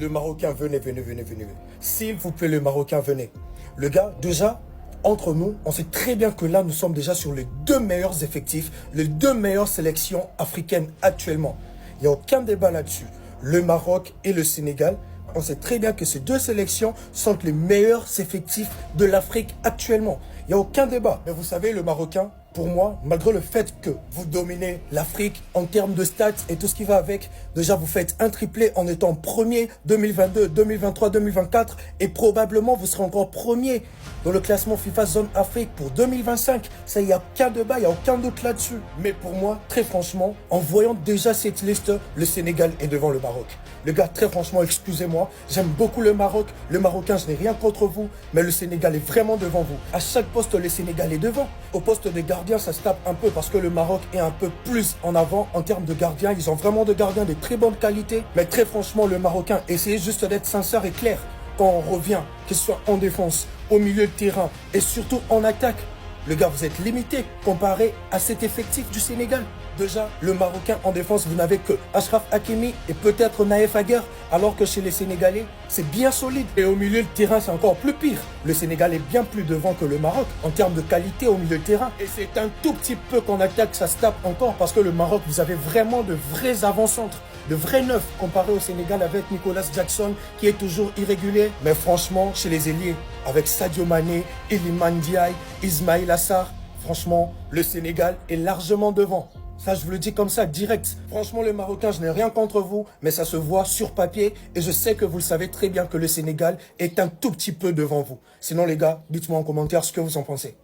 Le Marocain, venez, venez, venez, venez. S'il vous plaît, le Marocain, venez. Le gars, déjà, entre nous, on sait très bien que là, nous sommes déjà sur les deux meilleurs effectifs, les deux meilleures sélections africaines actuellement. Il n'y a aucun débat là-dessus. Le Maroc et le Sénégal, on sait très bien que ces deux sélections sont les meilleurs effectifs de l'Afrique actuellement. Il n'y a aucun débat. Mais vous savez, le Marocain, pour moi, malgré le fait que vous dominez l'Afrique en termes de stats et tout ce qui va avec, déjà vous faites un triplé en étant premier 2022, 2023, 2024 et probablement vous serez encore premier dans le classement FIFA Zone Afrique pour 2025. Ça, il n'y a aucun débat, il n'y a aucun doute là-dessus. Mais pour moi, très franchement, en voyant déjà cette liste, le Sénégal est devant le Maroc. Le gars, très franchement, excusez-moi, j'aime beaucoup le Maroc. Le Marocain, je n'ai rien contre vous, mais le Sénégal est vraiment devant vous. À chaque poste, le Sénégal est devant. Au poste des gardiens, ça se tape un peu parce que le Maroc est un peu plus en avant en termes de gardiens. Ils ont vraiment de gardiens de très bonne qualité. Mais très franchement, le Marocain, essayez juste d'être sincère et clair. Quand on revient, que ce soit en défense, au milieu de terrain et surtout en attaque, le gars, vous êtes limité comparé à cet effectif du Sénégal. Déjà, le Marocain en défense, vous n'avez que Achraf Hakimi et peut-être Naïf Aguer, alors que chez les Sénégalais, c'est bien solide. Et au milieu de terrain, c'est encore plus pire. Le Sénégal est bien plus devant que le Maroc en termes de qualité au milieu de terrain. Et c'est un tout petit peu qu'en attaque, ça se tape encore parce que le Maroc, vous avez vraiment de vrais avant-centres, de vrais neufs comparé au Sénégal avec Nicolas Jackson qui est toujours irrégulier. Mais franchement, chez les ailiers, avec Sadio Mané, Iliman Ndiaye, Ismaïl Assar, franchement, le Sénégal est largement devant. Ça, je vous le dis comme ça, direct. Franchement, le Marocain, je n'ai rien contre vous, mais ça se voit sur papier. Et je sais que vous le savez très bien que le Sénégal est un tout petit peu devant vous. Sinon, les gars, dites-moi en commentaire ce que vous en pensez.